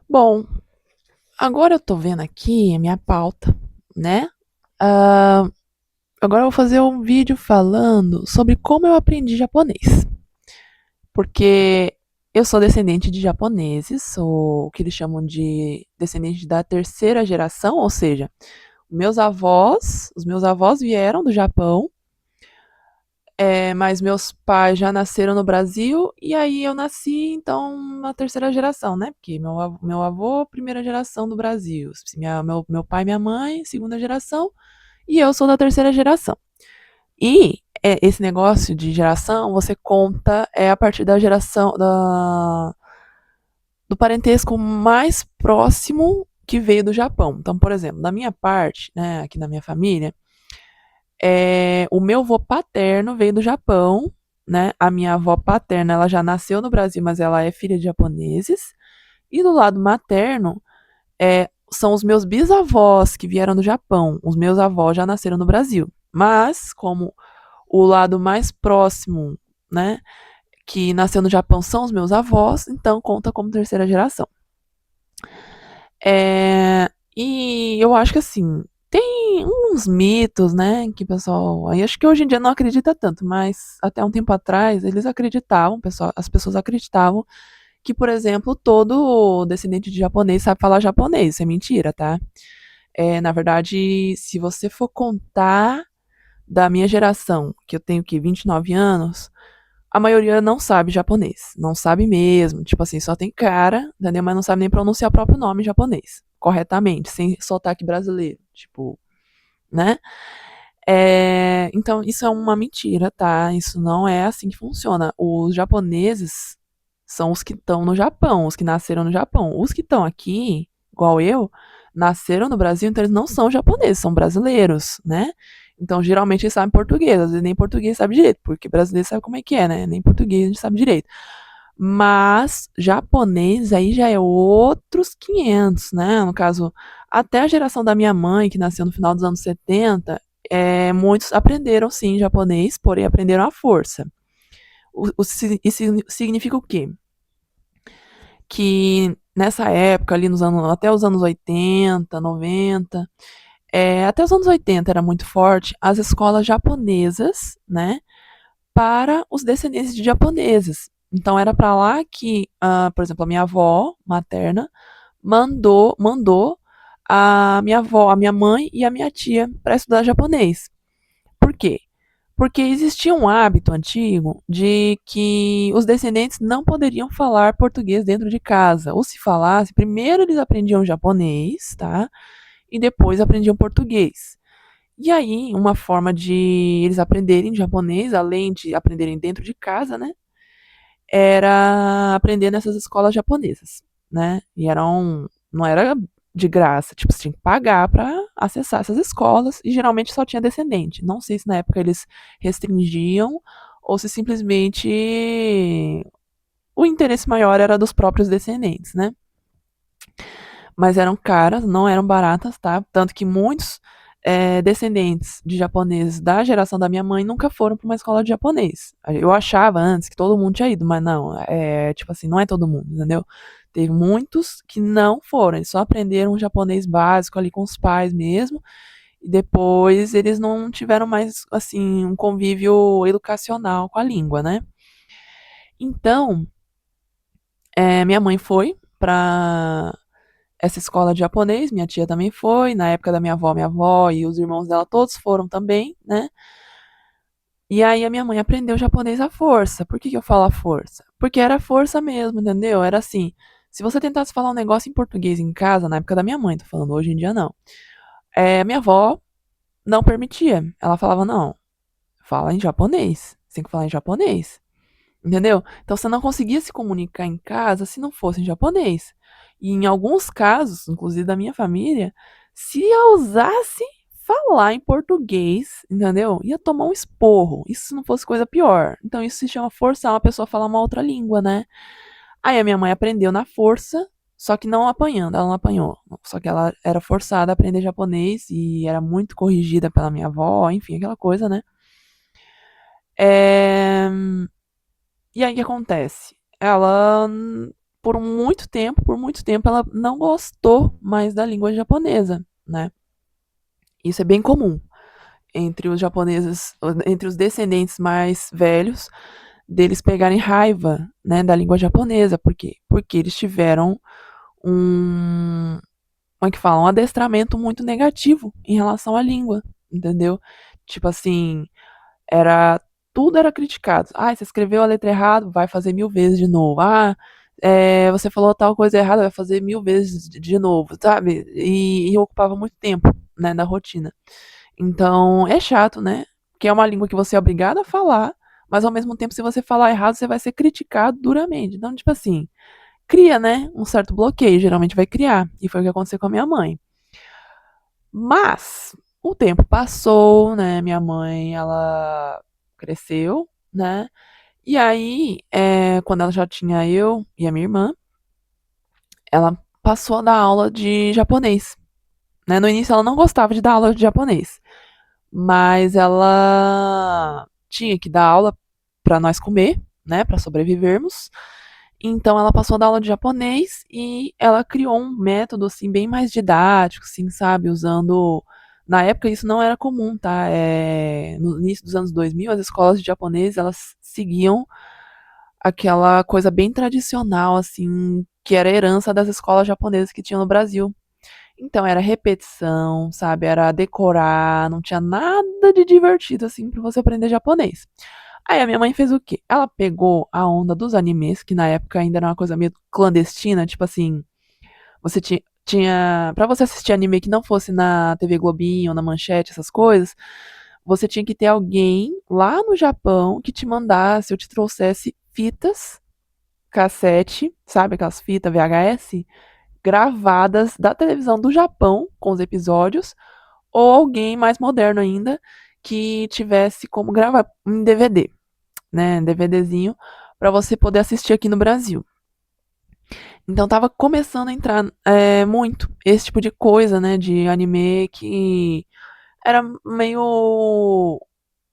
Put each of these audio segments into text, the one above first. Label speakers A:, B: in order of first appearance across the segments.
A: Bom, agora eu tô vendo aqui a minha pauta, né? Ah, agora eu vou fazer um vídeo falando sobre como eu aprendi japonês. Porque eu sou descendente de japoneses, sou o que eles chamam de descendente da terceira geração, ou seja, os meus avós vieram do Japão, mas meus pais já nasceram no Brasil, e aí eu nasci, então, na terceira geração, né? Porque meu avô, primeira geração do Brasil, meu pai e minha mãe, segunda geração, e eu sou da terceira geração. E esse negócio de geração, você conta a partir da geração do parentesco mais próximo que veio do Japão. Então, por exemplo, da minha parte, né, aqui na minha família, o meu avô paterno veio do Japão, né? A minha avó paterna, ela já nasceu no Brasil, mas ela é filha de japoneses. E do lado materno, são os meus bisavós que vieram do Japão. Os meus avós já nasceram no Brasil. Mas, como o lado mais próximo, né, que nasceu no Japão são os meus avós, então conta como terceira geração. E eu acho que assim, tem uns mitos, né, que o pessoal, aí acho que hoje em dia não acredita tanto, mas até um tempo atrás eles acreditavam, as pessoas acreditavam que, por exemplo, todo descendente de japonês sabe falar japonês. Isso é mentira, tá? Na verdade, se você for contar da minha geração, que eu tenho que 29 anos, a maioria não sabe japonês. Não sabe mesmo. Tipo assim, só tem cara, entendeu? Mas não sabe nem pronunciar o próprio nome em japonês corretamente, sem sotaque brasileiro. Tipo, né? Então, isso é uma mentira, tá? Isso não é assim que funciona. Os japoneses são os que estão no Japão, os que nasceram no Japão. Os que estão aqui, igual eu, nasceram no Brasil, então eles não são japoneses, são brasileiros, né? Então, geralmente eles sabem português, às vezes nem português sabe direito, porque brasileiro sabe como é que é, né? Nem português a gente sabe direito. Mas japonês aí já é outros 500, né? No caso, até a geração da minha mãe, que nasceu no final dos anos 70, muitos aprenderam sim japonês, porém aprenderam à força. Isso significa o quê? Que nessa época, ali até os anos 80, 90, até os anos 80 era muito forte as escolas japonesas, né, para os descendentes de japoneses. Então era para lá que, por exemplo, a minha avó materna mandou a minha avó, a minha mãe e a minha tia para estudar japonês. Por quê? Porque existia um hábito antigo de que os descendentes não poderiam falar português dentro de casa. Ou se falasse, primeiro eles aprendiam japonês, tá? E depois aprendiam português. E aí, uma forma de eles aprenderem japonês, além de aprenderem dentro de casa, né? Era aprender nessas escolas japonesas, né? Não era de graça, tipo, você tinha que pagar para acessar essas escolas e geralmente só tinha descendente. Não sei se na época eles restringiam ou se simplesmente o interesse maior era dos próprios descendentes, né? Mas eram caras, não eram baratas, tá? Tanto que muitos descendentes de japoneses da geração da minha mãe nunca foram para uma escola de japonês. Eu achava antes que todo mundo tinha ido, mas não, tipo assim, não é todo mundo, entendeu? Teve muitos que não foram, eles só aprenderam o japonês básico ali com os pais mesmo, e depois eles não tiveram mais, assim, um convívio educacional com a língua, né? Então, minha mãe foi para essa escola de japonês, minha tia também foi, na época da minha avó e os irmãos dela todos foram também, né? E aí a minha mãe aprendeu japonês à força. Por que que eu falo à força? Porque era força mesmo, entendeu? Era assim, se você tentasse falar um negócio em português em casa, na época da minha mãe, tô falando, hoje em dia não. Minha avó não permitia. Ela falava, não, fala em japonês. Você tem que falar em japonês. Entendeu? Então você não conseguia se comunicar em casa se não fosse em japonês. E em alguns casos, inclusive da minha família, se ousasse falar em português, entendeu? Ia tomar um esporro. Isso se não fosse coisa pior. Então isso se chama forçar uma pessoa a falar uma outra língua, né? Aí a minha mãe aprendeu na força, só que não apanhando, ela não apanhou. Só que ela era forçada a aprender japonês e era muito corrigida pela minha avó, enfim, aquela coisa, né? É... E aí o que acontece? Ela por muito tempo, ela não gostou mais da língua japonesa, né? Isso é bem comum entre os japoneses, entre os descendentes mais velhos, deles pegarem raiva, né, da língua japonesa. Por quê? Porque eles tiveram um, como é que fala? Um adestramento muito negativo em relação à língua, entendeu? Tipo assim, era tudo era criticado. Ah, você escreveu a letra errada, vai fazer 1000 vezes de novo. Ah, você falou tal coisa errada, vai fazer 1000 vezes de novo, sabe? E ocupava muito tempo, né, da rotina. Então, é chato, né? Porque é uma língua que você é obrigado a falar, mas ao mesmo tempo, se você falar errado, você vai ser criticado duramente. Então, tipo assim, cria, né, um certo bloqueio, geralmente vai criar. E foi o que aconteceu com a minha mãe. Mas o tempo passou, né? Minha mãe, ela cresceu, né? E aí, quando ela já tinha eu e a minha irmã, ela passou a dar aula de japonês, né? No início ela não gostava de dar aula de japonês, mas ela tinha que dar aula para nós comer, né? Para sobrevivermos. Então ela passou a dar aula de japonês e ela criou um método assim bem mais didático, assim, sabe, usando na época isso não era comum, tá? No início dos anos 2000, as escolas de japonês, elas seguiam aquela coisa bem tradicional assim, que era a herança das escolas japonesas que tinham no Brasil. Então era repetição, sabe? Era decorar, não tinha nada de divertido assim para você aprender japonês. Aí a minha mãe fez o quê? Ela pegou a onda dos animes, que na época ainda era uma coisa meio clandestina, tipo assim, você tinha, para você assistir anime que não fosse na TV Globinho, na Manchete, essas coisas, você tinha que ter alguém lá no Japão que te mandasse ou te trouxesse fitas, cassete, sabe aquelas fitas VHS, gravadas da televisão do Japão com os episódios, ou alguém mais moderno ainda que tivesse como gravar em DVD, né, DVDzinho, para você poder assistir aqui no Brasil. Então tava começando a entrar muito esse tipo de coisa, né, de anime que era meio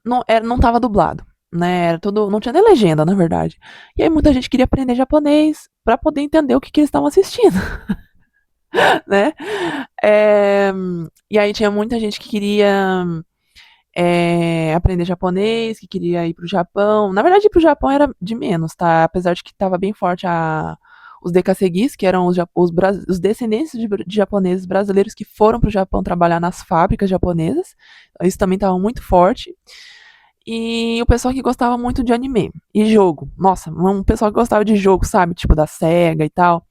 A: não tava dublado, né? Era tudo, não tinha nem legenda, na verdade. E aí muita gente queria aprender japonês para poder entender o que que eles estavam assistindo, né? É, e aí tinha muita gente que queria aprender japonês, que queria ir pro Japão. Na verdade, ir pro Japão era de menos, tá? Apesar de que estava bem forte os decasseguis, que eram os descendentes de japoneses brasileiros que foram pro Japão trabalhar nas fábricas japonesas. Isso também estava muito forte. E o pessoal que gostava muito de anime e jogo. Nossa, um pessoal que gostava de jogo, sabe? Tipo da SEGA e tal.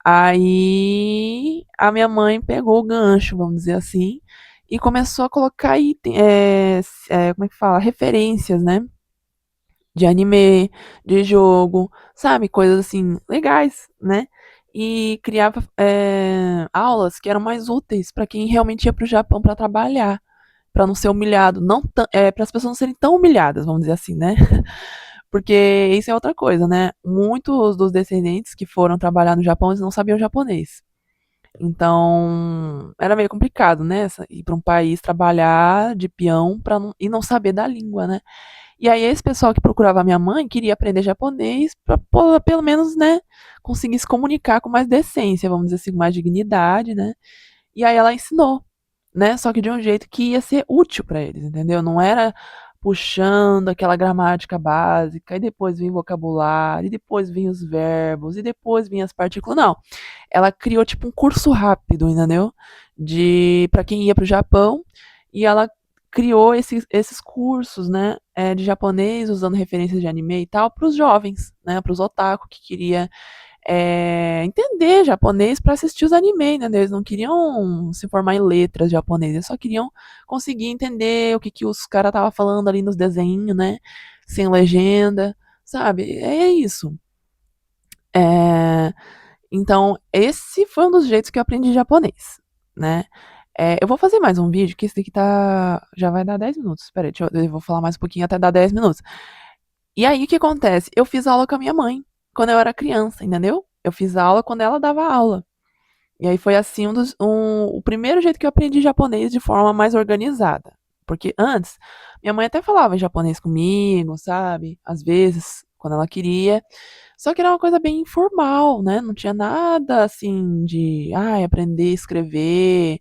A: Aí a minha mãe pegou o gancho, vamos dizer assim, e começou a colocar como é que fala? Referências, né? De anime, de jogo, sabe? Coisas assim, legais, né? E criava aulas que eram mais úteis para quem realmente ia para o Japão para trabalhar, para não ser humilhado, não para as pessoas não serem tão humilhadas, vamos dizer assim, né? Porque isso é outra coisa, né? Muitos dos descendentes que foram trabalhar no Japão, eles não sabiam japonês. Então, era meio complicado, né? Ir para um país trabalhar de peão e não saber da língua, né? E aí, esse pessoal que procurava a minha mãe queria aprender japonês para, pelo menos, né, conseguir se comunicar com mais decência, vamos dizer assim, com mais dignidade, né? E aí ela ensinou, né? Só que de um jeito que ia ser útil para eles, entendeu? Não era puxando aquela gramática básica, e depois vinha o vocabulário, e depois vinha os verbos, e depois vinha as partículas. Não. Ela criou tipo um curso rápido, entendeu? De para quem ia para o Japão, e ela criou esses cursos, né, de japonês usando referências de anime e tal para os jovens, né, para os otaku que queria entender japonês para assistir os animes, né? Eles não queriam se formar em letras japonesas, eles só queriam conseguir entender o que, que os caras estavam falando ali nos desenhos, né? Sem legenda, sabe? É isso. É, então, esse foi um dos jeitos que eu aprendi japonês, né? Eu vou fazer mais um vídeo, que esse daqui já vai dar 10 minutos. Espera aí, eu vou falar mais um pouquinho até dar 10 minutos. E aí, o que acontece? Eu fiz aula com a minha mãe quando eu era criança, entendeu? Eu fiz aula quando ela dava aula. E aí foi assim o primeiro jeito que eu aprendi japonês de forma mais organizada. Porque antes, minha mãe até falava japonês comigo, sabe? Às vezes, quando ela queria. Só que era uma coisa bem informal, né? Não tinha nada assim de, ai, aprender a escrever,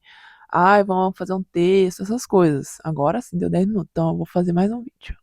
A: ai, vamos fazer um texto, essas coisas. Agora sim, deu 10 minutos, então eu vou fazer mais um vídeo.